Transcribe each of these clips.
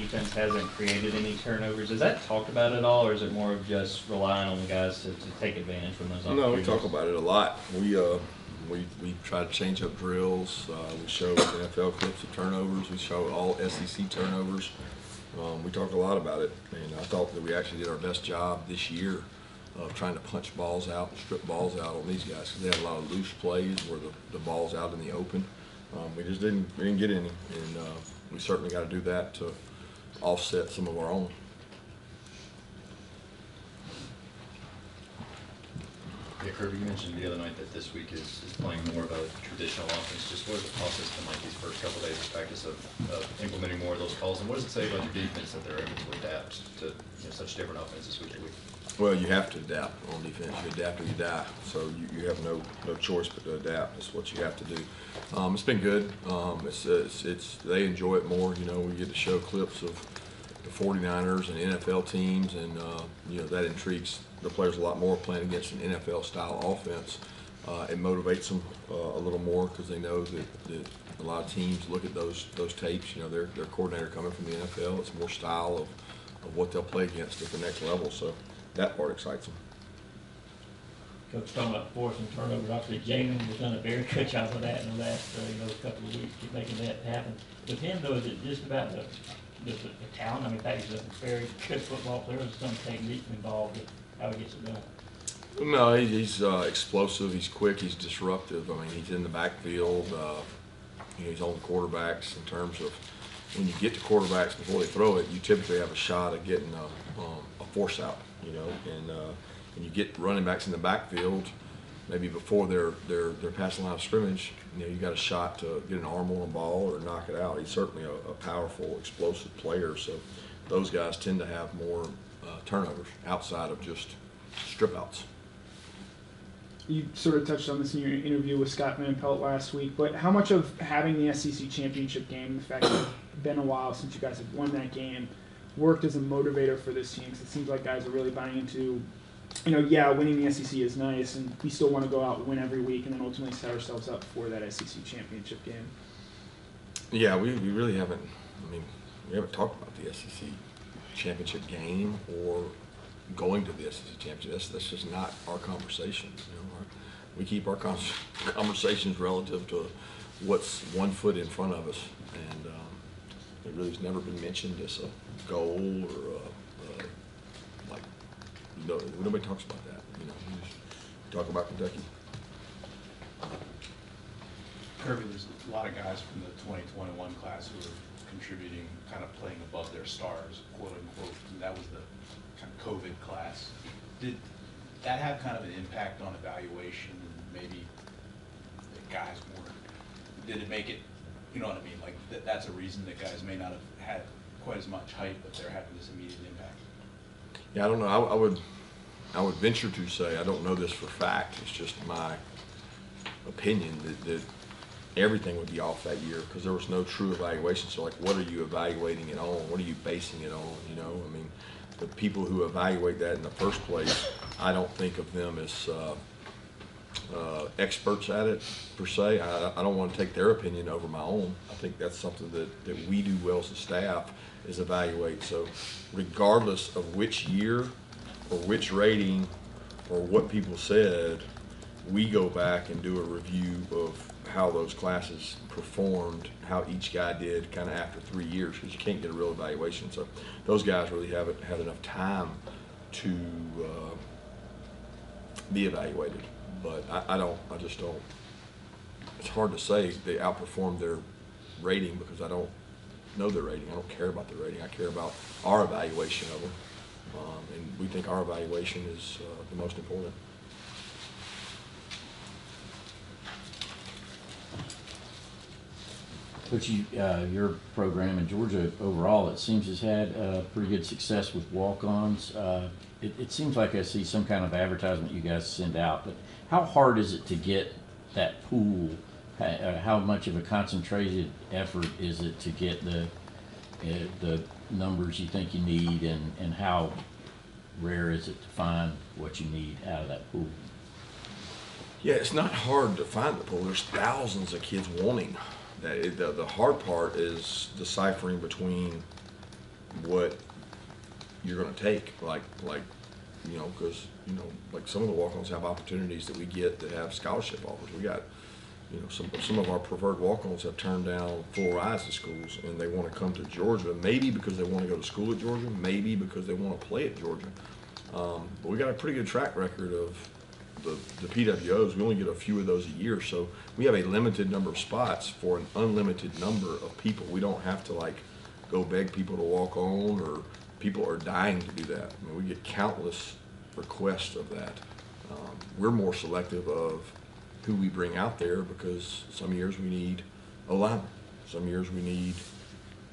defense hasn't created any turnovers. Is that talked about at all, or is it more of just relying on the guys to take advantage from those opportunities? No, we talk about it a lot. We try to change up drills. We show NFL clips of turnovers. We show all SEC turnovers. We talked a lot about it, and I thought that we actually did our best job this year of trying to punch balls out and strip balls out on these guys, because they had a lot of loose plays where the ball's out in the open. We just didn't get any, and we certainly got to do that to offset some of our own. Yeah, Kirby, you mentioned the other night that this week is playing more of a traditional offense. Just what is the process been like these first couple of days of practice of implementing more of those calls? And what does it say about your defense that they're able to adapt to such different offenses week to week? Well, you have to adapt on defense. You adapt or you die. So you have no choice but to adapt. That's what you have to do. It's been good. They enjoy it more. You know, we get to show clips of the 49ers and NFL teams, and you know, that intrigues the players a lot more playing against an NFL style offense. It motivates them a little more because they know that a lot of teams look at those tapes. You know, their coordinator coming from the NFL. It's more style of what they'll play against at the next level. So that part excites them. Coach, talking about forcing turnovers, obviously Jalen has done a very good job of that in the last couple of weeks, making that happen. With him, though, is it just about the talent? I mean, in fact, he's a very good football player. There's some technique involved with how he gets it done. No, he's explosive. He's quick. He's disruptive. I mean, he's in the backfield. You know, he's on the quarterbacks in terms of when you get to quarterbacks before they throw it, you typically have a shot of getting a force out. You know, and when you get running backs in the backfield, maybe before they're passing line of scrimmage, you know, you got a shot to get an arm on a ball or knock it out. He's certainly a powerful, explosive player. So those guys tend to have more turnovers outside of just strip outs. You sort of touched on this in your interview with Scott Van Pelt last week, but how much of having the SEC championship game, the fact that it's been a while since you guys have won that game, worked as a motivator for this team? Because it seems like guys are really buying into, you know, yeah, winning the SEC is nice, and we still want to go out and win every week and then ultimately set ourselves up for that SEC championship game. Yeah, we really haven't, I mean, we haven't talked about the SEC championship game or going to the SEC championship. That's just not our conversation. You know, we keep our conversations relative to what's 1 foot in front of us, and it really has never been mentioned as a goal or like, nobody talks about that. You know, we just talk about Kentucky. Kirby, there's a lot of guys from the 2021 class who are contributing, kind of playing above their stars, quote unquote, and that was the kind of COVID class. Did that have kind of an impact on evaluation, and maybe the guys weren't, did it make it, you know what I mean, like that's a reason that guys may not have had quite as much hype, but they're having this immediate impact? Yeah, I don't know. I would venture to say, I don't know this for fact, it's just my opinion that everything would be off that year because there was no true evaluation. So like, what are you evaluating it on? What are you basing it on? You know, I mean, the people who evaluate that in the first place, I don't think of them as experts at it per se. I don't want to take their opinion over my own. I think that's something that we do well as a staff is evaluate. So regardless of which year or which rating or what people said, we go back and do a review of how those classes performed, how each guy did kind of after 3 years, because you can't get a real evaluation. So those guys really haven't had enough time to be evaluated. But I just don't, it's hard to say they outperformed their rating because I don't know their rating. I don't care about their rating. I care about our evaluation of them. And we think our evaluation is the most important. But your program in Georgia overall, it seems, has had pretty good success with walk-ons. It seems like I see some kind of advertisement you guys send out, but how hard is it to get that pool? How much of a concentrated effort is it to get the numbers you think you need, and how rare is it to find what you need out of that pool? Yeah, it's not hard to find the pool. There's thousands of kids wanting. The hard part is deciphering between what you're going to take, like because like some of the walk-ons have opportunities that we get that have scholarship offers. We got some of our preferred walk-ons have turned down full rides to schools, and they want to come to Georgia, maybe because they want to go to school at Georgia, maybe because they want to play at Georgia. But we got a pretty good track record of the PWOs. We only get a few of those a year, so we have a limited number of spots for an unlimited number of people. We don't have to like go beg people to walk on, or people are dying to do that. I mean, we get countless requests of that. We're more selective of who we bring out there because some years we need a lineman, some years we need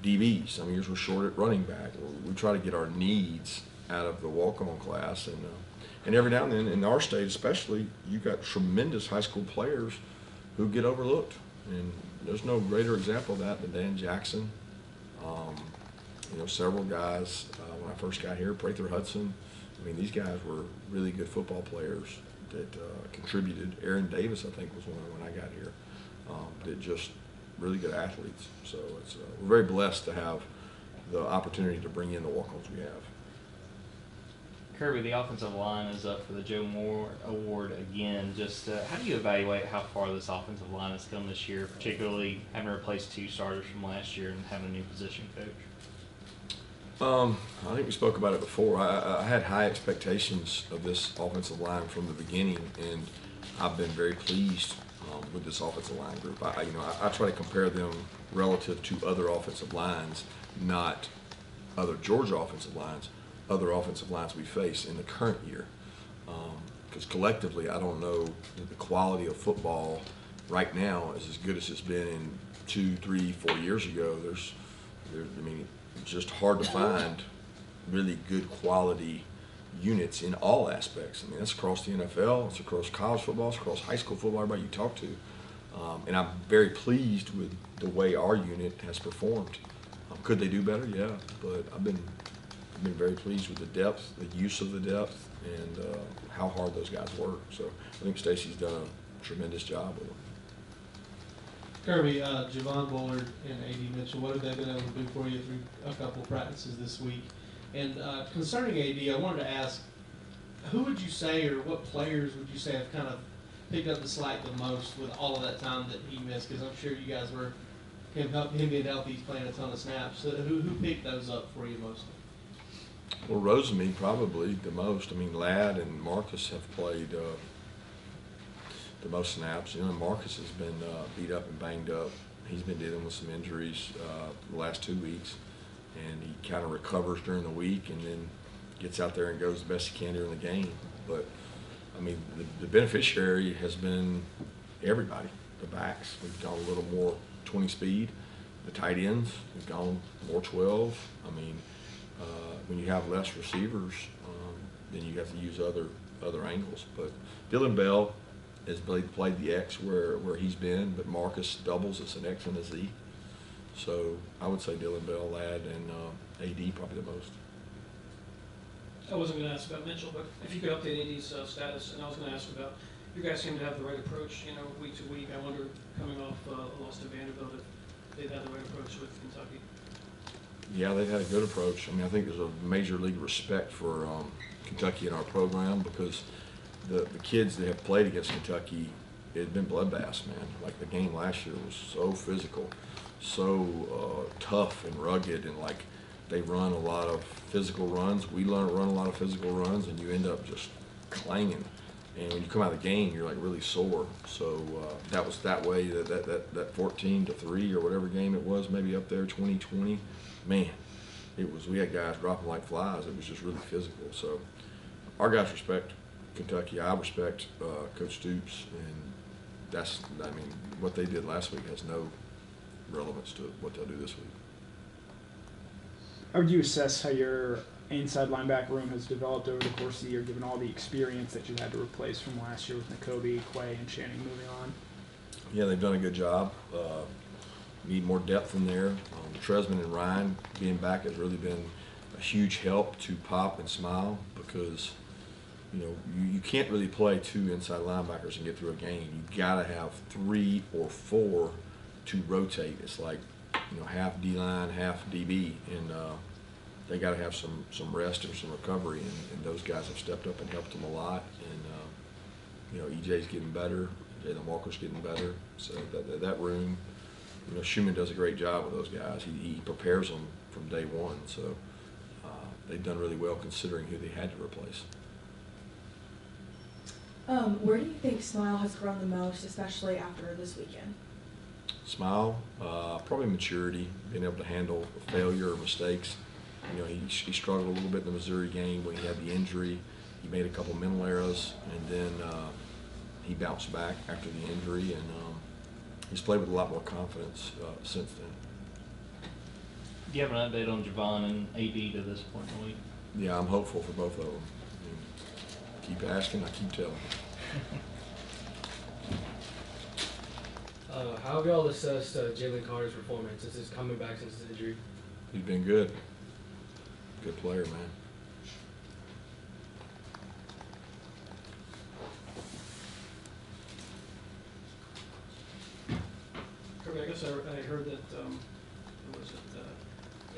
DB, some years we're short at running back. We try to get our needs out of the walk-on class, and every now and then in our state especially, you've got tremendous high school players who get overlooked, and there's no greater example of that than Dan Jackson. Several guys when I first got here, Prather Hudson. I mean, these guys were really good football players that contributed. Aaron Davis, I think, was one when I got here. That just really good athletes. So we're very blessed to have the opportunity to bring in the walk-ons we have. Kirby, the offensive line is up for the Joe Moore Award again. Just how do you evaluate how far this offensive line has come this year, particularly having replaced 2 starters from last year and having a new position coach? I think we spoke about it before. I had high expectations of this offensive line from the beginning, and I've been very pleased with this offensive line group. I try to compare them relative to other offensive lines, not other Georgia offensive lines, other offensive lines we face in the current year. Because collectively, I don't know that the quality of football right now is as good as it's been in 2, 3, 4 years ago. It's just hard to find really good quality units in all aspects. I mean, that's across the NFL, it's across college football, it's across high school football, everybody you talk to. And I'm very pleased with the way our unit has performed. Could they do better? Yeah, but I've been very pleased with the depth, the use of the depth, and how hard those guys work. So I think Stacy's done a tremendous job with them. Kirby, Javon Bullard and A.D. Mitchell, what have they been able to do for you through a couple of practices this week? And concerning A.D., I wanted to ask, who would you say, or what players would you say have kind of picked up the slack the most with all of that time that he missed? Because I'm sure you guys were, him being healthy, he's playing a ton of snaps. So who picked those up for you mostly? Well, Rosamie probably the most. I mean, Ladd and Marcus have played the most snaps. Marcus has been beat up and banged up. He's been dealing with some injuries the last 2 weeks, and he kind of recovers during the week and then gets out there and goes the best he can during the game. But, I mean, the beneficiary has been everybody. The backs, we've gone a little more 20 speed. The tight ends, we've gone more 12. I mean, when you have less receivers, then you have to use other angles. But Dylan Bell has played the X where he's been, but Marcus doubles as an X and a Z. So I would say Dylan Bell, Ladd, and A.D. probably the most. I wasn't going to ask about Mitchell, but if you could update A.D.'s status, and I was going to ask about, you guys seem to have the right approach, week to week. I wonder, coming off a loss to Vanderbilt, if they've had the right approach with Kentucky. Yeah, they've had a good approach. I mean, I think there's a major league respect for Kentucky in our program, because the kids that have played against Kentucky, it had been bloodbaths, man. Like the game last year was so physical, so tough and rugged, and like they run a lot of physical runs. We run a lot of physical runs, and you end up just clanging. And when you come out of the game, you're like really sore. So that was that way. That 14-3 or whatever game it was, maybe up there 2020. Man, it was. We had guys dropping like flies. It was just really physical. So our guys respect Kentucky. I respect Coach Stoops, and what they did last week has no relevance to what they'll do this week. How would you assess how your inside linebacker room has developed over the course of the year, given all the experience that you had to replace from last year with Nakobe, Quay, and Channing moving on? Yeah, they've done a good job. Need more depth in there. Tresman and Ryan being back has really been a huge help to Pop and Smile, because you can't really play 2 inside linebackers and get through a game. You gotta have 3 or 4 to rotate. It's like half D-line, half DB, and they got to have some rest and some recovery, and those guys have stepped up and helped them a lot. And EJ's getting better, Jalen Walker's getting better. So that room, Schumann does a great job with those guys. He prepares them from day one. So they've done really well considering who they had to replace. Where do you think Smile has grown the most, especially after this weekend? Smile, probably maturity, being able to handle failure or mistakes. He struggled a little bit in the Missouri game when he had the injury. He made a couple mental errors, and then he bounced back after the injury, and he's played with a lot more confidence since then. Do you have an update on Javon and AD to this point in the week? Yeah, I'm hopeful for both of them. Keep asking, I keep telling. How have y'all assessed Jalen Carter's performance since his coming back since his injury? He's been good. Good player, man. Kirby, I guess I heard that,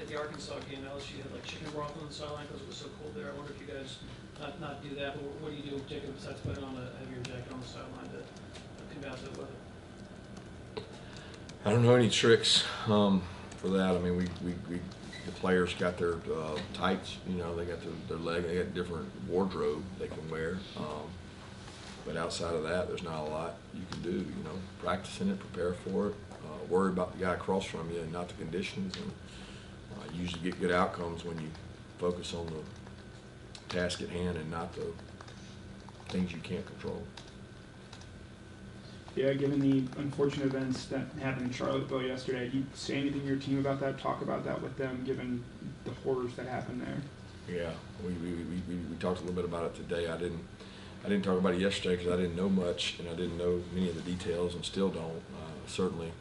at the Arkansas game, LSU had like chicken broth on the sideline because it was so cold there. I wonder if you guys not do that, but what do you do in particular besides putting on a heavier jacket on the sideline to combat the weather? I don't know any tricks for that. I mean, the players got their tights. They got their leg. They got different wardrobe they can wear. But outside of that, there's not a lot you can do. Practice in it, prepare for it, worry about the guy across from you and not the conditions. And you usually get good outcomes when you focus on the task at hand and not the things you can't control. Yeah, given the unfortunate events that happened in Charlottesville yesterday, do you say anything to your team about that? Talk about that with them, given the horrors that happened there? Yeah, we talked a little bit about it today. I didn't talk about it yesterday because I didn't know much and I didn't know many of the details and still don't. Certainly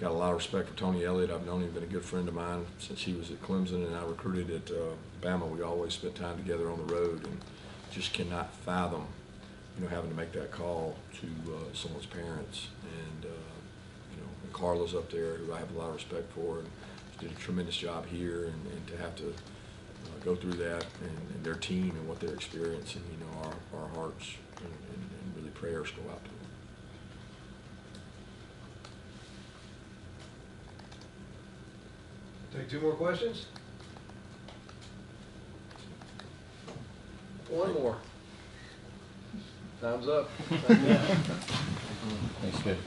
got a lot of respect for Tony Elliott. I've known him, been a good friend of mine since he was at Clemson and I recruited at Bama. We always spent time together on the road and just cannot fathom having to make that call to someone's parents. And and Carla's up there, who I have a lot of respect for, and did a tremendous job here, and to have to go through that, and their team and what they're experiencing, our hearts and really prayers go out to them. Take two more questions? One more. Time's up. Thanks, good.